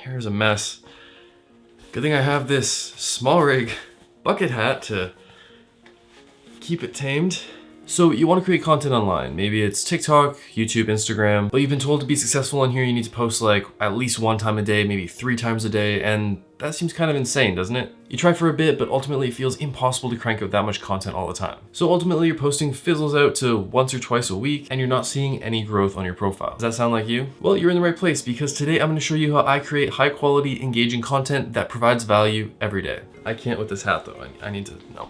hair is a mess. Good thing I have this small rig bucket hat to keep it tamed. So you want to create content online. Maybe it's TikTok, YouTube, Instagram, but you've been told to be successful on here, you need to post like at least 1 time a day, maybe 3 times a day, and that seems kind of insane, doesn't it? You try for a bit, but ultimately it feels impossible to crank out that much content all the time. So ultimately your posting fizzles out to once or twice a week and you're not seeing any growth on your profile. Does that sound like you? Well, you're in the right place because today I'm going to show you how I create high quality, engaging content that provides value every day. I can't with this hat though, I need to, no.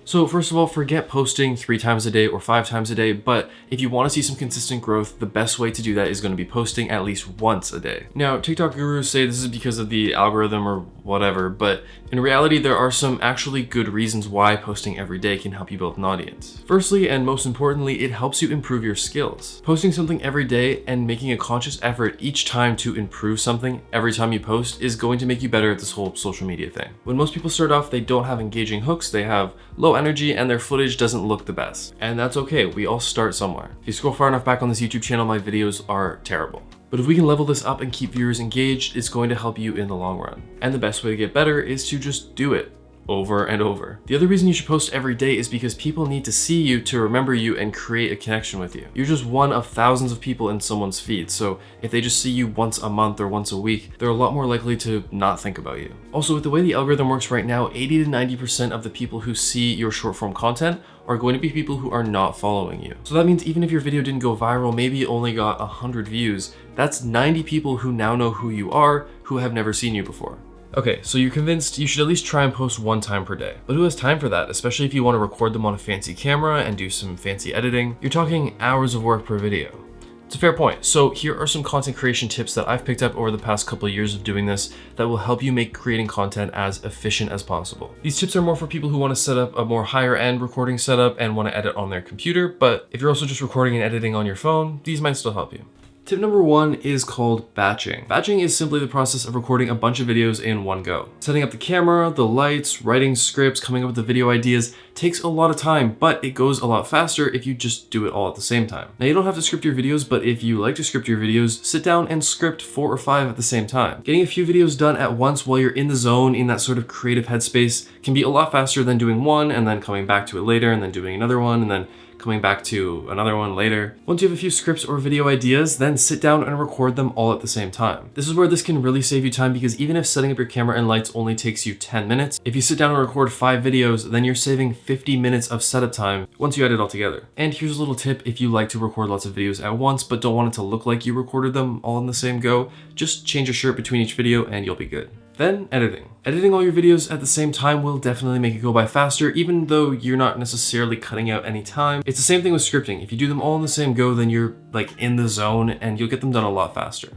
So first of all, forget posting 3 times a day or 5 times a day, but if you want to see some consistent growth, the best way to do that is going to be posting at least once a day. Now, TikTok gurus say this is because of the algorithm or whatever, but in reality, there are some actually good reasons why posting every day can help you build an audience. Firstly, and most importantly, it helps you improve your skills. Posting something every day and making a conscious effort each time to improve something every time you post is going to make you better at this whole social media thing. When most people start off, they don't have engaging hooks, they have low energy and their footage doesn't look the best. And that's okay, we all start somewhere. If you scroll far enough back on this YouTube channel, my videos are terrible. But if we can level this up and keep viewers engaged, it's going to help you in the long run. And the best way to get better is to just do it over and over. The other reason you should post every day is because people need to see you to remember you and create a connection with you. You're just one of thousands of people in someone's feed, so if they just see you once a month or once a week, they're a lot more likely to not think about you. Also, with the way the algorithm works right now, 80 to 90% of the people who see your short form content are going to be people who are not following you. So that means even if your video didn't go viral, maybe it only got 100 views, that's 90 people who now know who you are, who have never seen you before. Okay, so you're convinced you should at least try and post 1 time per day. But who has time for that, especially if you want to record them on a fancy camera and do some fancy editing? You're talking hours of work per video. It's a fair point. So here are some content creation tips that I've picked up over the past couple of years of doing this that will help you make creating content as efficient as possible. These tips are more for people who want to set up a more higher end recording setup and want to edit on their computer, but if you're also just recording and editing on your phone, these might still help you. Tip number 1 is called batching. Batching is simply the process of recording a bunch of videos in one go. Setting up the camera, the lights, writing scripts, coming up with the video ideas takes a lot of time, but it goes a lot faster if you just do it all at the same time. Now you don't have to script your videos, but if you like to script your videos, sit down and script 4 or 5 at the same time. Getting a few videos done at once while you're in the zone, in that sort of creative headspace, can be a lot faster than doing one and then coming back to it later and then doing another one and then coming back to another one later. Once you have a few scripts or video ideas, then sit down and record them all at the same time. This is where this can really save you time because even if setting up your camera and lights only takes you 10 minutes, if you sit down and record 5 videos, then you're saving 50 minutes of setup time once you edit it all together. And here's a little tip if you like to record lots of videos at once but don't want it to look like you recorded them all in the same go, just change a shirt between each video and you'll be good. Then editing. Editing all your videos at the same time will definitely make it go by faster, even though you're not necessarily cutting out any time. It's the same thing with scripting. If you do them all in the same go, then you're like in the zone and you'll get them done a lot faster.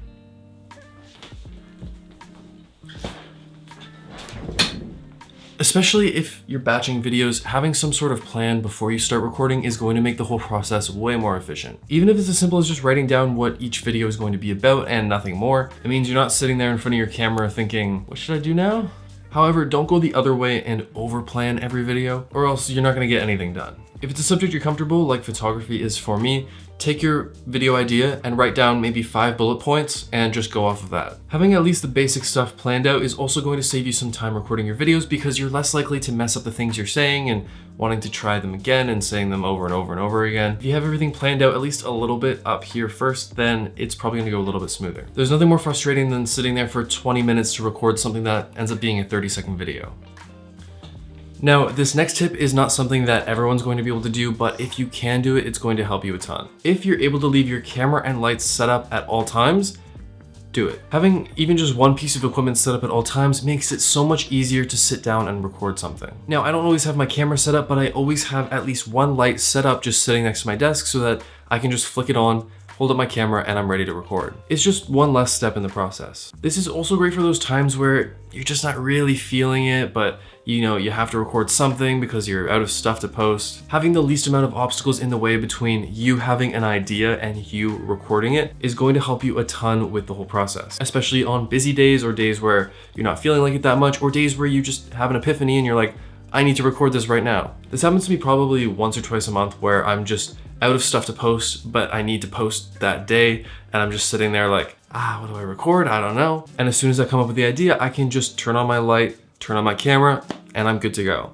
Especially if you're batching videos, having some sort of plan before you start recording is going to make the whole process way more efficient. Even if it's as simple as just writing down what each video is going to be about and nothing more, it means you're not sitting there in front of your camera thinking, what should I do now? However, don't go the other way and over-plan every video, or else you're not going to get anything done. If it's a subject you're comfortable, like photography is for me, take your video idea and write down maybe 5 bullet points and just go off of that. Having at least the basic stuff planned out is also going to save you some time recording your videos because you're less likely to mess up the things you're saying and wanting to try them again and saying them over and over and over again. If you have everything planned out at least a little bit up here first, then it's probably gonna go a little bit smoother. There's nothing more frustrating than sitting there for 20 minutes to record something that ends up being a 30-second video. Now, this next tip is not something that everyone's going to be able to do, but if you can do it, it's going to help you a ton. If you're able to leave your camera and lights set up at all times, do it. Having even just one piece of equipment set up at all times makes it so much easier to sit down and record something. Now, I don't always have my camera set up, but I always have at least one light set up just sitting next to my desk so that I can just flick it on, hold up my camera, and I'm ready to record. It's just one less step in the process. This is also great for those times where you're just not really feeling it, but you know, you have to record something because you're out of stuff to post. Having the least amount of obstacles in the way between you having an idea and you recording it is going to help you a ton with the whole process, especially on busy days or days where you're not feeling like it that much, or days where you just have an epiphany and you're like, I need to record this right now. This happens to me probably once or twice a month where I'm just out of stuff to post, but I need to post that day, and I'm just sitting there like, what do I record? I don't know. And as soon as I come up with the idea, I can just turn on my light, turn on my camera, and I'm good to go.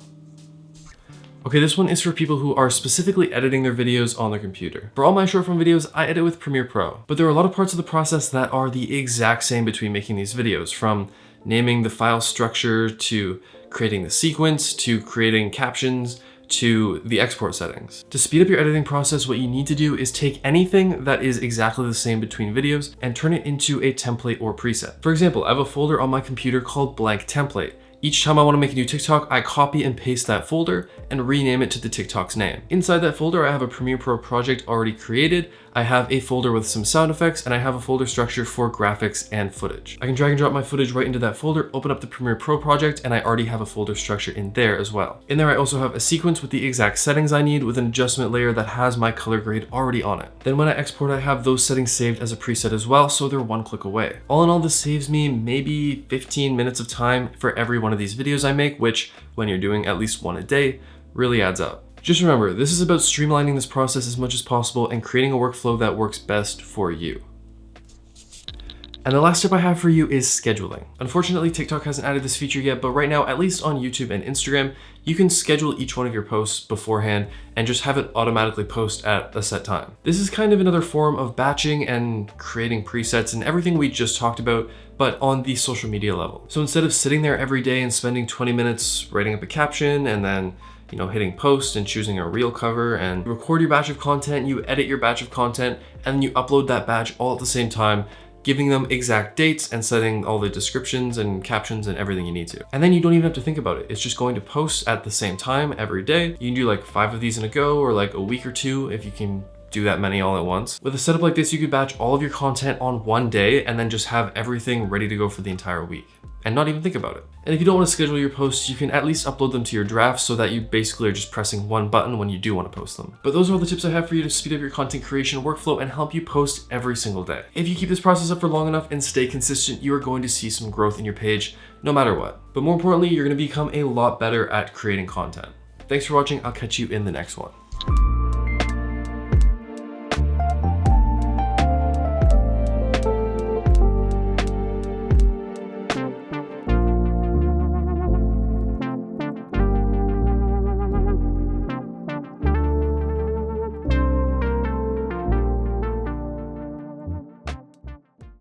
Okay, this one is for people who are specifically editing their videos on their computer. For all my short form videos, I edit with Premiere Pro, but there are a lot of parts of the process that are the exact same between making these videos, from naming the file structure, to creating the sequence, to creating captions, to the export settings. To speed up your editing process, what you need to do is take anything that is exactly the same between videos and turn it into a template or preset. For example, I have a folder on my computer called blank template. Each time I want to make a new TikTok, I copy and paste that folder and rename it to the TikTok's name. Inside that folder, I have a Premiere Pro project already created. I have a folder with some sound effects, and I have a folder structure for graphics and footage. I can drag and drop my footage right into that folder, open up the Premiere Pro project, and I already have a folder structure in there as well. In there, I also have a sequence with the exact settings I need with an adjustment layer that has my color grade already on it. Then when I export, I have those settings saved as a preset as well, so they're one click away. All in all, this saves me maybe 15 minutes of time for every one of these videos I make, which when you're doing at least one a day, really adds up. Just remember, this is about streamlining this process as much as possible and creating a workflow that works best for you. And the last tip I have for you is scheduling. Unfortunately, TikTok hasn't added this feature yet, but right now, at least on YouTube and Instagram, you can schedule each one of your posts beforehand and just have it automatically post at a set time. This is kind of another form of batching and creating presets and everything we just talked about, but on the social media level. So instead of sitting there every day and spending 20 minutes writing up a caption and then hitting post and choosing a reel cover and record your batch of content, you edit your batch of content, and then you upload that batch all at the same time, giving them exact dates and setting all the descriptions and captions and everything you need to. And then you don't even have to think about it. It's just going to post at the same time every day. You can do like 5 of these in a go, or like a week or 2 if you can do that many all at once. With a setup like this, you could batch all of your content on one day and then just have everything ready to go for the entire week and not even think about it. And if you don't want to schedule your posts, you can at least upload them to your drafts so that you basically are just pressing one button when you do want to post them. But those are all the tips I have for you to speed up your content creation workflow and help you post every single day. If you keep this process up for long enough and stay consistent, you are going to see some growth in your page no matter what. But more importantly, you're going to become a lot better at creating content. Thanks for watching. I'll catch you in the next one.